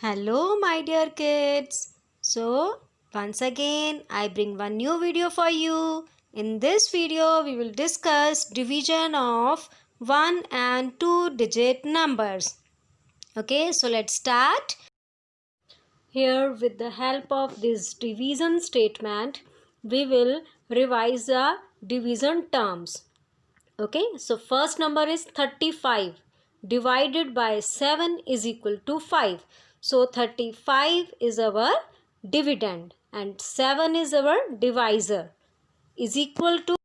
Hello, my dear kids. So, once again, I bring one new video for you. In this video, we will discuss division of 1 and 2 digit numbers. Okay, so let's start. Here, with the help of this division statement, we will revise the division terms. Okay, so first number is 35 divided by 7 is equal to 5. So 35 is our dividend and 7 is our divisor, is equal to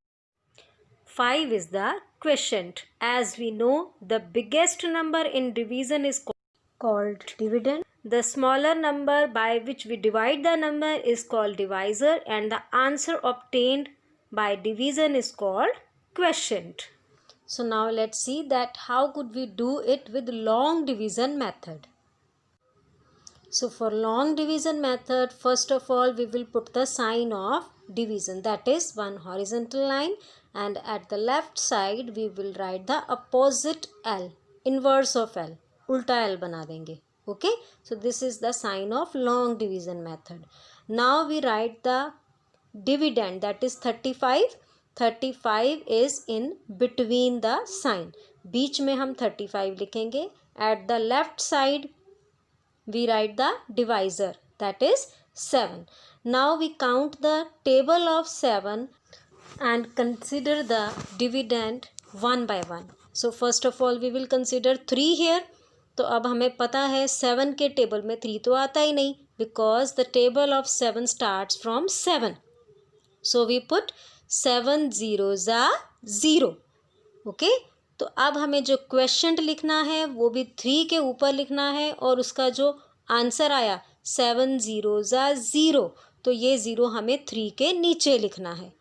5 is the quotient. As we know, the biggest number in division is called dividend. The smaller number by which we divide the number is called divisor, and the answer obtained by division is called quotient. So now let's see that how could we do it with long division method. So for long division method, first of all we will put the sign of division, that is one horizontal line, and at the left side we will write the opposite L, inverse of L, ulta L bana denge. Okay, so this is the sign of long division method. Now we write the dividend, that is 35. 35 is in between the sign, बीच में हम 35 लिखेंगे. At the left side we write the divisor, that is 7. Now we count the table of 7 and consider the dividend one by one. So first of all we will consider 3 here. तो अब हमें पता है 7 के table में 3 तो आता ही नहीं, because the table of 7 starts from 7. So we put 7 zeros are 0. Okay, तो अब हमें जो क्वेश्चन लिखना है वो भी 3 के ऊपर लिखना है, और उसका जो आंसर आया 7 zeros are 0, तो ये 0 हमें 3 के नीचे लिखना है.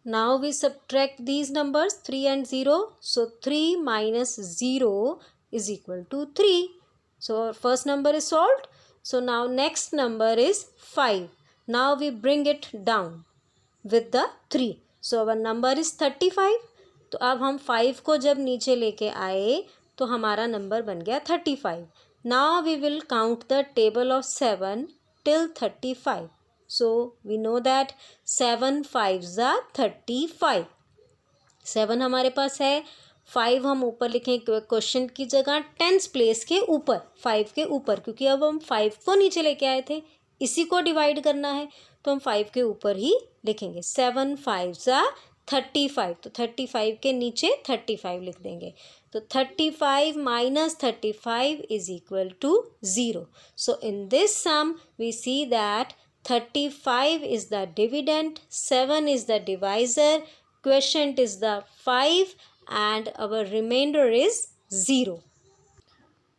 Now we subtract these numbers 3 and 0. So 3 minus 0 is equal to 3. So our first number is solved. So now next number is 5. Now we bring it down with the 3. So our number is 35. तो अब हम 5 को जब नीचे लेके आए तो हमारा नंबर बन गया 35. Now we will count the table of 7 till 35. So we know that 7 5s are 35. 7 हमारे पास है, 5 हम ऊपर लिखें क्वेश्चन की जगह टेंस प्लेस के ऊपर, 5 के ऊपर, क्योंकि अब हम 5 को नीचे लेके आए थे, इसी को डिवाइड करना है तो हम 5 के ऊपर ही लिखेंगे. 7 5s are 35, तो 35 के नीचे 35 लिख देंगे. तो 35 minus 35 is equal to 0. So in this sum we see that 35 is the dividend, 7 is the divisor, quotient is the 5, and our remainder is 0.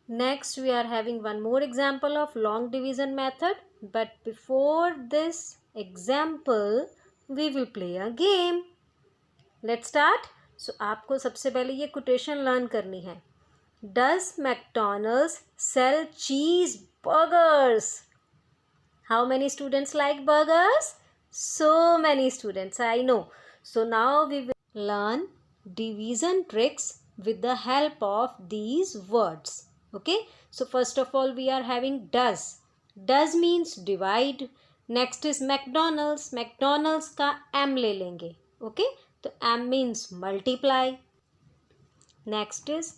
Next we are having one more example of long division method, but before this example we will play a game. Let's start. So आपको सबसे पहले ये quotation learn करनी है. Does McDonald's sell cheese burgers? How many students like burgers? So many students, I know. So now we will learn division tricks with the help of these words. Okay, so first of all we are having does. Does means divide. Next is McDonald's. McDonald's का M ले लेंगे. Okay, तो M means multiply. Next is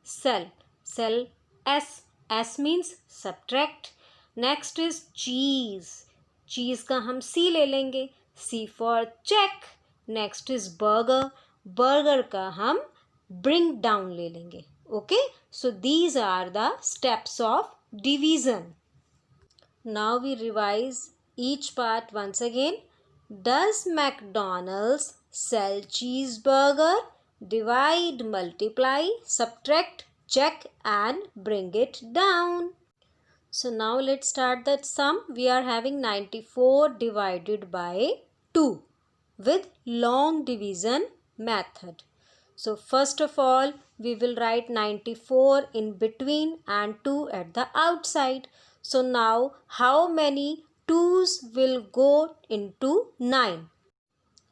sell. Sell S. S means subtract. Next is cheese. cheese का हम C ले लेंगे. C for check. Next is burger. burger का हम bring down ले लेंगे. Okay, so these are the steps of division. Now we revise each part once again. Does McDonald's sell cheeseburger? Divide, multiply, subtract, check and bring it down. So now let's start that sum. We are having 94 divided by 2 with long division method. So first of all we will write 94 in between and 2 at the outside. So now how many 2's will go into 9?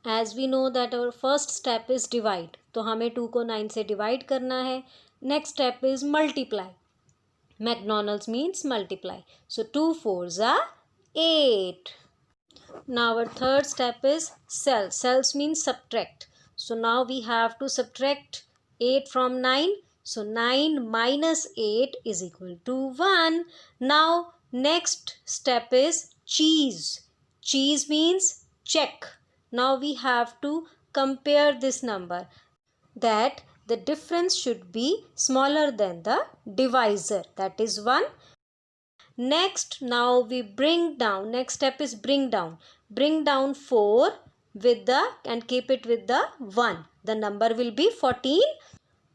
As we know that our first step is divide. तो हमें 2 को 9 से divide करना है. Next step is multiply. McDonald's means multiply. So 2 fours are 8. Now our third step is cells. Cells means subtract. So now we have to subtract 8 from 9. So 9 minus 8 is equal to 1. Now next step is cheese. Cheese means check. Now we have to compare this number, that the difference should be smaller than the divisor, that is 1. Next, now we bring down. Next step is bring down. Bring down 4 with the and keep it with the 1. The number will be 14.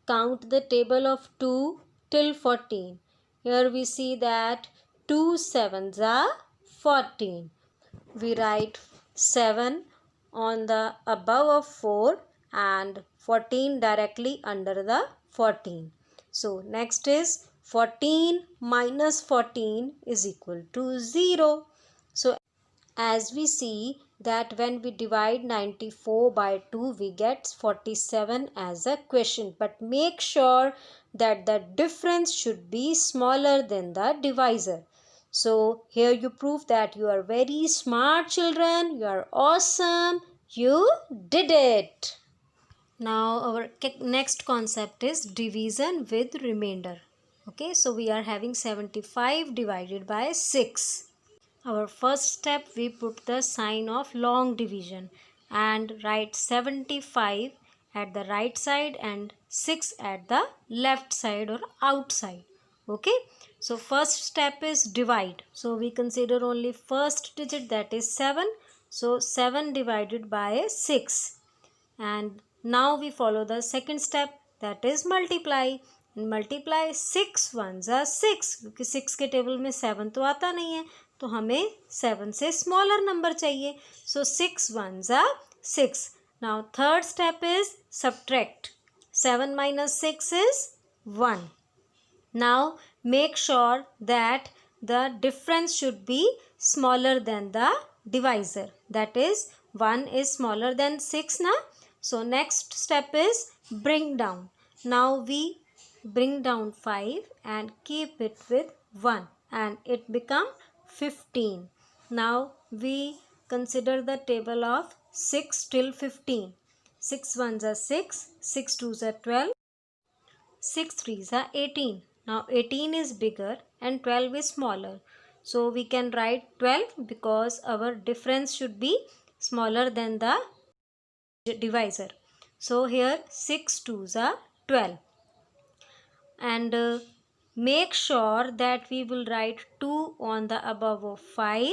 Count the table of 2 till 14. Here we see that 2 sevens are 14. We write 7 on the above of 4 and 14 directly under the 14. So next is 14 minus 14 is equal to 0. So as we see that when we divide 94 by 2, we get 47 as a quotient. But make sure that the difference should be smaller than the divisor. So here you prove that you are very smart children. You are awesome. You did it. Now our next concept is division with remainder. Okay, so we are having 75 divided by 6. Our first step, we put the sign of long division and write 75 at the right side and 6 at the left side or outside. Okay, so first step is divide. So we consider only first digit, that is 7. So 7 divided by 6. And now we follow the second step, that is multiply. And multiply 6 ones are 6, क्योंकि 6 के table में 7 तो आता नहीं है, तो हमें 7 से स्मॉलर नंबर चाहिए. So 6 ones are 6. Now third step is subtract. 7 minus 6 is 1. Now make sure that the difference should be smaller than the divisor, that is 1 is smaller than 6 now. So next step is bring down. Now we bring down 5 and keep it with 1 and it become 15. Now we consider the table of 6 till 15. 6 ones are 6, 6 twos are 12, 6 threes are 18. Now 18 is bigger and 12 is smaller. So we can write 12 because our difference should be smaller than the divisor. So here 6 twos are 12. And make sure that we will write 2 on the above of 5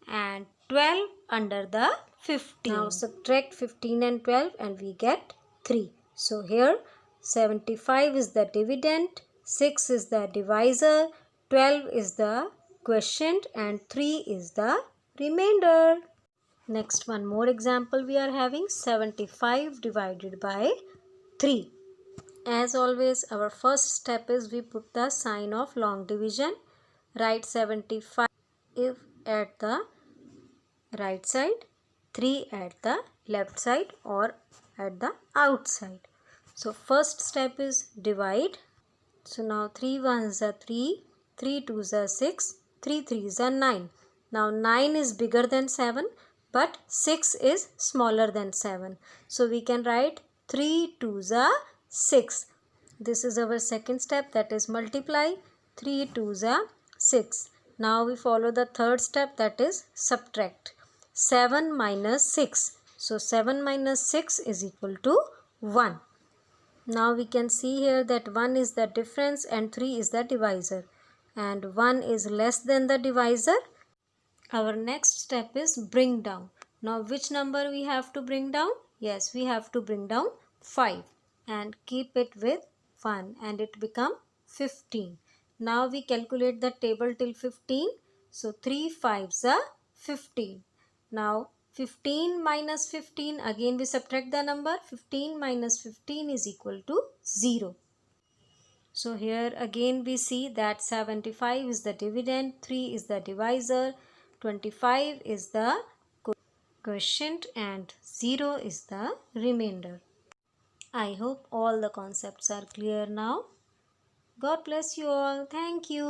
and 12 under the 15. Now subtract 15 and 12 and we get 3. So here 75 is the dividend, 6 is the divisor, 12 is the quotient and 3 is the remainder. Next, one more example we are having, 75 divided by 3. As always, our first step is we put the sign of long division. Write 75 if at the right side, 3 at the left side or at the outside. So first step is divide. So now 3 ones are 3, 3 twos are 6, 3 threes are 9. Now 9 is bigger than 7, but 6 is smaller than 7. So we can write 3 twos are 6. This is our second step, that is multiply. 3 twos are 6. Now we follow the third step, that is subtract. 7 minus 6. So 7 minus 6 is equal to 1. Now we can see here that 1 is the difference and 3 is the divisor. And 1 is less than the divisor. Our next step is bring down. Now which number we have to bring down? Yes, we have to bring down 5 and keep it with 1 and it become 15. Now we calculate the table till 15. So 3 5s are 15. Now 15 minus 15, again we subtract the number. 15 minus 15 is equal to 0. So here again we see that 75 is the dividend, 3 is the divisor, 25 is the quotient and 0 is the remainder. I hope all the concepts are clear now. God bless you all. Thank you.